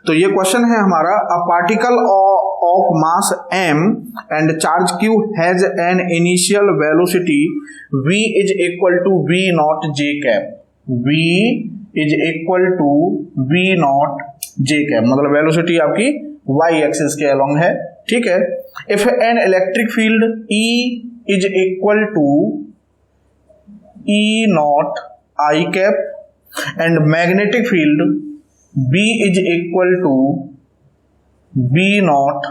तो ये क्वेश्चन है हमारा, a particle of mass m and charge q has an initial velocity v is equal to v not j cap, v is equal to v not j cap, मतलब velocity आपकी y axis के along है, ठीक है। If an electric field E is equal to E not I cap and magnetic field B is equal to B not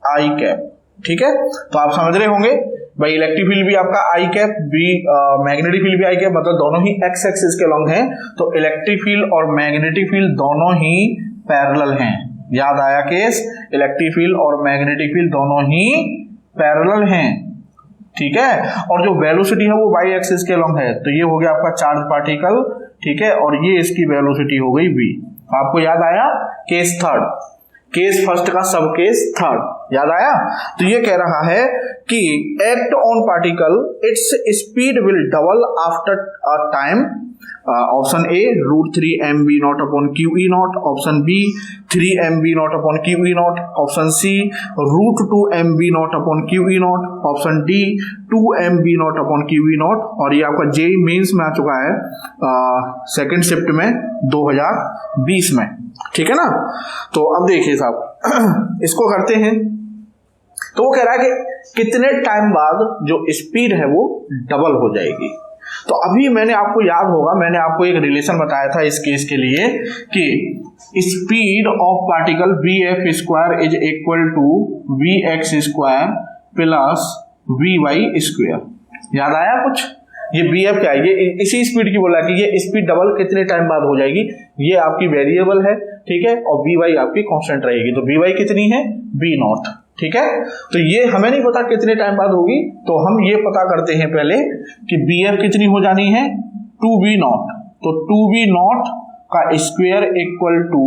I cap, ठीक है। तो आप समझ रहे होंगे भाई, इलेक्ट्रिक फील्ड भी आपका I cap, B magnetic field भी I कैप, मतलब दोनों ही x एक्सिस के लॉन्ग हैं। तो इलेक्ट्रिक फील्ड और मैग्नेटिक फील्ड दोनों ही पैरेलल हैं। याद आया केस, इलेक्ट्रिक फील्ड और मैग्नेटिक फील्ड दोनों ही पैरेलल हैं, ठीक है। और जो वेलोसिटी है वो y एक्सिस के लॉन्ग है, तो ये हो गया आपका चार्ज पार्टिकल, ठीक है, और ये इसकी वेलोसिटी हो गई v। आपको याद आया केस थर्ड, केस फर्स्ट का सब केस थर्ड याद आया। तो ये कह रहा है कि act on particle its speed will double after a time. Option A √3mv not upon QE not, option B 3mv not upon QE not, option C √2mv not upon QE not, option D 2mv not upon QE not. और ये आपका JEE mains में आ चुका है second shift में 2020 में, ठीक है ना। तो अब देखिए साहब इसको करते हैं। तो वो कह रहा है कि कितने टाइम बाद जो स्पीड है वो डबल हो जाएगी। तो अभी मैंने आपको याद होगा, मैंने आपको एक रिलेशन बताया था इस केस के लिए कि speed of particle bf square is equal to vx square plus vy square. याद आया कुछ? ये bf क्या है? ये इसी स्पीड की बोला कि ये स्पीड डबल कितने टाइम बाद हो जाएगी। ये आपकी वेरिएबल है, ठीक है, और vy आपकी कांस्टेंट रहेगी। तो vy कितनी है? v नॉट, ठीक है। तो ये हमें नहीं पता कितने टाइम बाद होगी, तो हम ये पता करते हैं पहले कि bf कितनी हो जानी है? 2v not. तो 2v नॉट का square equal to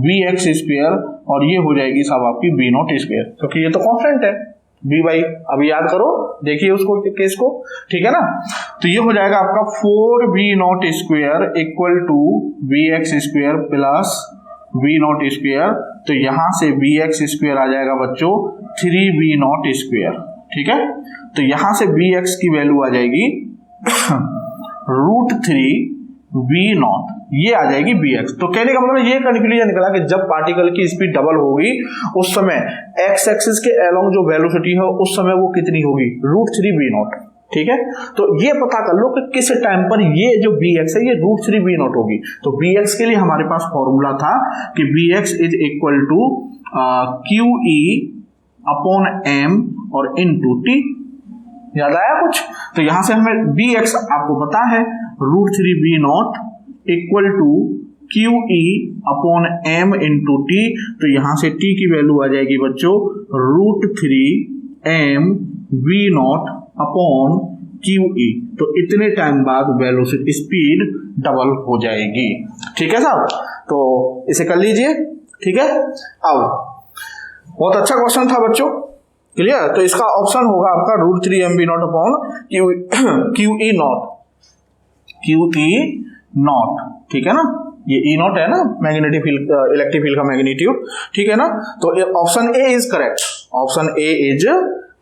vx square, और ये हो जाएगी साहब आपकी v नॉट स्क्वायर, क्योंकि ये तो कांस्टेंट है vy। अभी याद करो, देखिए उसको केस को, ठीक है ना। तो ये हो जाएगा आपका 4v not square equal to vx square plus v not square. तो यहां से vx स्क्वायर आ जाएगा बच्चों 3v नॉट स्क्वायर, ठीक है। तो यहां से vx की वैल्यू आ जाएगी √3v नॉट, ये आ जाएगी vx। तो कहने का मतलब ये कंक्लूजन निकला कि जब पार्टिकल की स्पीड डबल होगी उस समय x एक्सिस के अलोंग जो वेलोसिटी है उस समय वो कितनी होगी? √3v नॉट, ठीक है। तो ये पता कर लो कि किस टाइम पर ये जो bx है ये √3v नॉट होगी। तो bx के लिए हमारे पास फॉर्मूला था कि bx is equal to QE upon m और इनटू t। याद आया कुछ? तो यहां से हमें bx आपको पता है √3v not equal to QE upon m into t। तो यहां से t की वैल्यू आ जाएगी बच्चों √3m v not upon QE। तो इतने टाइम बाद वेलोसिटी स्पीड डबल हो जाएगी, ठीक है साहब। तो इसे कर लीजिए, ठीक है। अब बहुत अच्छा क्वेश्चन था बच्चों, क्लियर। तो इसका ऑप्शन होगा आपका √3mv not upon QE not, QE not, ठीक है ना। ये ई नॉट है ना मैग्नेटिक फील्ड, इलेक्ट्रिक फील्ड का मैग्नीट्यूड, ठीक है ना। तो option A is correct, option A is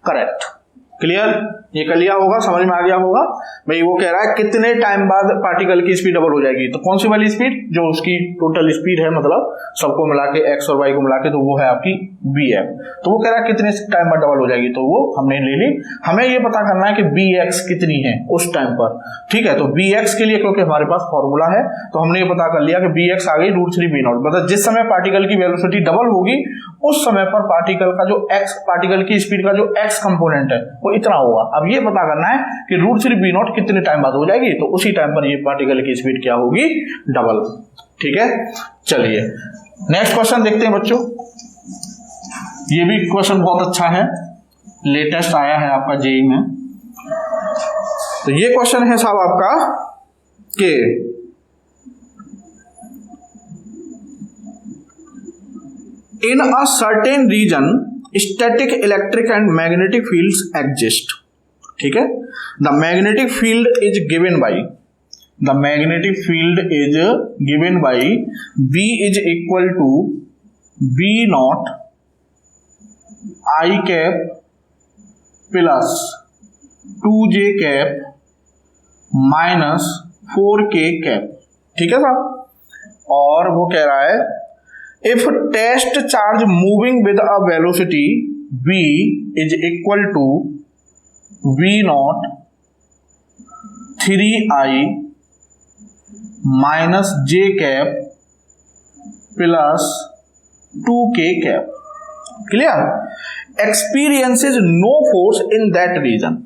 correct. Clear, ये कर लिया होगा, समझ में आ गया होगा भाई। वो कह रहा है कितने टाइम बाद पार्टिकल की स्पीड डबल हो जाएगी, तो कौन सी वाली स्पीड, जो उसकी टोटल स्पीड है, मतलब सबको मिला के एक्स और वाई को मिला के, तो वो है आपकी बी एफ। तो वो कह रहा है कितने टाइम बाद डबल हो जाएगी, तो वो हमने ले ली। हमें ये पता करना है कि बी एक्स कितनी है उस टाइम पर, ठीक है। तो बी एक्स के लिए क्योंकि हमारे पास फॉर्मूला है, तो हमने ये पता कर लिया कि बी एक्स आ गई √3 मतलब जिस समय पार्टिकल की वेलोसिटी डबल होगी उस समय पर पार्टिकल का जो एक्स, पार्टिकल की स्पीड का जो एक्स कंपोनेंट है वो इतना होगा। अब ये पता करना है कि √3 कितने टाइम बाद हो जाएगी, तो उसी टाइम पर ये पार्टिकल की स्पीड क्या होगी, डबल। ठीक है, चलिए नेक्स्ट क्वेश्चन देखते हैं बच्चों। ये भी क्वेश्चन बहुत अच्छा है, लेटेस्ट आया है आपका जेईई में। तो ये क्वेश्चन है साहब आपका कि in a certain region static electric and magnetic fields exist, ठीक है। the magnetic field is given by B is equal to B naught I cap plus 2J cap minus 4K cap, ठीक है साहब। और वो कह रहा है if test charge moving with a velocity v is equal to v naught 3I minus j cap plus 2k cap, clear, experiences no force in that region,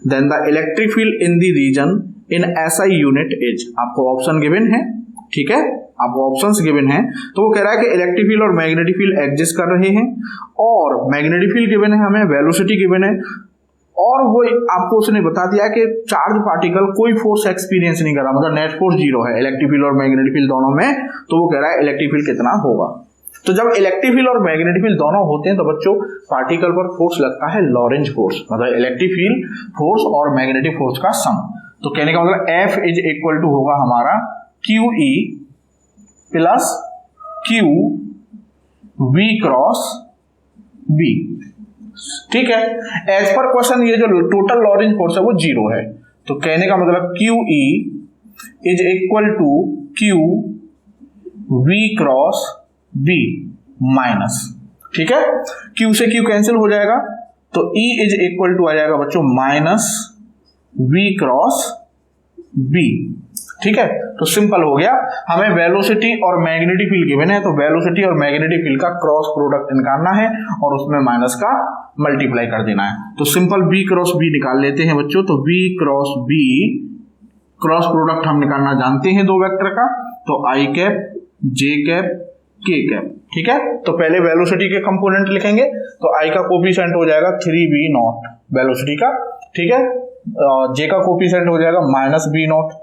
then the electric field in the region in SI unit is, आपको option given है, ठीक है, आपको options given है। तो वो कह रहा है कि इलेक्ट्रिक फील्ड और मैग्नेटिक फील्ड एग्जिस्ट कर रहे हैं, और मैग्नेटिक फील्ड गिवन है हमें, वेलोसिटी गिवन है, और वो आपको उसने बता दिया कि चार्ज पार्टिकल कोई फोर्स एक्सपीरियंस नहीं कर रहा, मतलब नेट फोर्स 0 है इलेक्ट्रिक फील्ड और मैग्नेटिक फील्ड दोनों में। तो वो कह रहा है इलेक्ट्रिक फील्ड कितना होगा। तो जब इलेक्ट्रिक फील्ड और मैग्नेटिक फील्ड दोनों होते हैं तो बच्चों पार्टिकल पर फोर्स लगता है लॉरेंज फोर्स, मतलब इलेक्ट्रिक फील्ड फोर्स और मैग्नेटिक फोर्स का सम। तो कहने का मतलब F इज इक्वल टू होगा हमारा QE plus Q V cross B, ठीक है। एज पर क्वेश्चन ये जो टोटल लॉरेंज फोर्स है वो 0 है, तो कहने का मतलब QE is equal to Q V cross B minus, ठीक है। Q से Q कैंसिल हो जाएगा, तो E इज इक्वल टू आ जाएगा बच्चों माइनस V क्रॉस B, ठीक है। तो सिंपल हो गया, हमें वेलोसिटी और मैग्नेटिक फील्ड गिवन है, तो वेलोसिटी और मैग्नेटिक फील्ड का क्रॉस प्रोडक्ट निकालना है और उसमें माइनस का मल्टीप्लाई कर देना है। तो सिंपल B क्रॉस B निकाल लेते हैं बच्चों। तो B cross B cross product हम निकालना जानते हैं दो वेक्टर का, तो I cap J cap K cap, ठीक है। तो पहले वेलोसिटी के कंपोनेंट लिखेंगे, तो I का कोफिशिएंट हो जाएगा 3B नॉट वेलोसिटी का, ठीक है। J का कोफिशिएंट हो जाएगा माइनस B नॉट,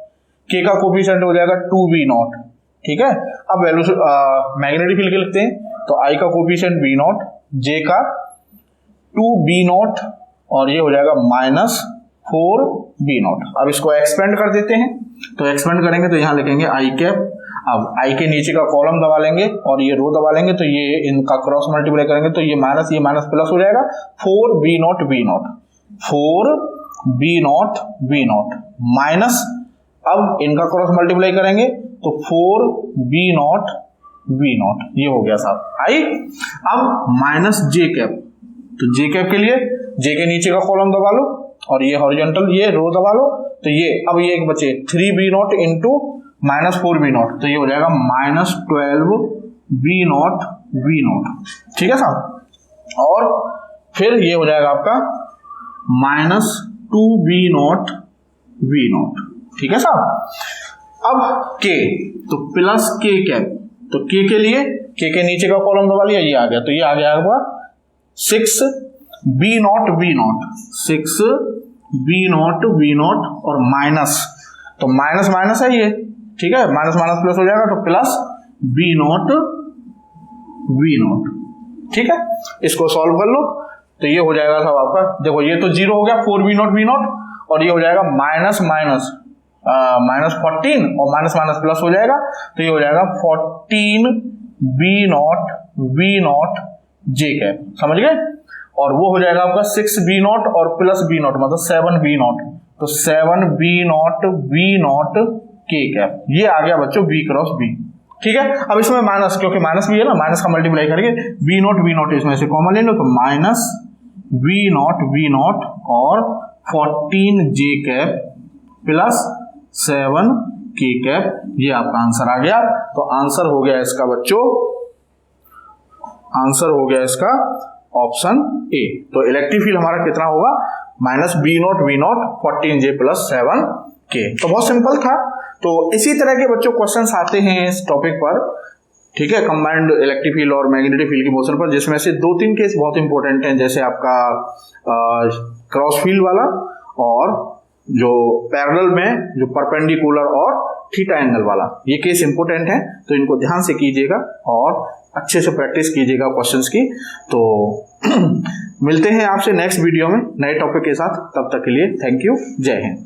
K का कोफिशिएंट हो जाएगा 2B नॉट, ठीक है। अब मैग्नेटिक फील्ड के लिखते हैं, तो I का कोफिशिएंट B नॉट, J का 2B नॉट, और ये हो जाएगा माइनस 4B नॉट। अब इसको एक्सपेंड कर देते हैं, तो एक्सपेंड करेंगे तो यहां लिखेंगे I कैप। अब I के नीचे का कॉलम दबा लेंगे और ये रो दबा लेंगे, तो ये इनका क्रॉस मल्टीप्लाई करेंगे तो ये माइनस प्लस हो जाएगा, 4B not B not, 4B not B not minus, अब इनका क्रॉस मल्टीप्लाई करेंगे तो 4B नॉट B नॉट, ये हो गया साहब आई। अब माइनस J कैप, तो J कैप के लिए J के नीचे का कॉलम दबा लो और ये हॉरिजॉन्टल ये रो दबा लो, तो ये अब ये एक बचे 3B not into minus 4B not, तो ये हो जाएगा minus 12B not B not, ठीक है साहब। और फिर ये हो जाएगा आपका minus 2B not B not, ठीक है साहब। अब K, तो प्लस K कैप, तो K के लिए K के नीचे का कॉलम दबा लिया, ये आ गया, तो ये आ गया आपका 6B not B not, 6B not B not और माइनस, तो माइनस माइनस है ये, ठीक है, माइनस माइनस प्लस हो जाएगा, तो plus B not B not, ठीक है। इसको सॉल्व कर लो तो ये हो जाएगा साहब आपका, देखो ये तो 0 हो गया, 4B नॉट B नॉट, और ये हो जाएगा माइनस माइनस -14 और माइनस माइनस प्लस हो जाएगा, तो ये हो जाएगा 14 B0 J कैप, समझ गए। और वो हो जाएगा आपका 6 B0 और प्लस B0 मतलब 7 B0, तो 7 B0 K कैप, ये आ गया बच्चों B क्रॉस B। ठीक है, अब इसमें माइनस, क्योंकि माइनस भी है ना, माइनस का मल्टीप्लाई करके B0 इसमें से कॉमन ले लो, तो माइनस B0 और 14 J cap plus 7 K cap, ये आपका आंसर आ गया। तो आंसर हो गया इसका बच्चों, आंसर हो गया इसका ऑप्शन ए। तो इलेक्ट्रिक फील्ड हमारा कितना होगा, minus B0 14 J plus 7 K। तो बहुत सिंपल था। तो इसी तरह के बच्चों क्वेश्चंस आते हैं इस टॉपिक पर, ठीक है, कंबाइंड इलेक्ट्रिक फील्ड और मैग्नेटिक फील्ड के मोशन पर, जिसमें से 2-3 केस बहुत इंपॉर्टेंट हैं, जैसे आपका क्रॉस फील्ड वाला और जो पैरेलल में जो परपेंडिकुलर और थीटा एंगल वाला, ये केस इंपॉर्टेंट है। तो इनको ध्यान से कीजिएगा और अच्छे से प्रैक्टिस कीजिएगा क्वेश्चंस की। तो मिलते हैं आपसे नेक्स्ट वीडियो में नए टॉपिक के साथ, तब तक के लिए थैंक यू, जय हिंद।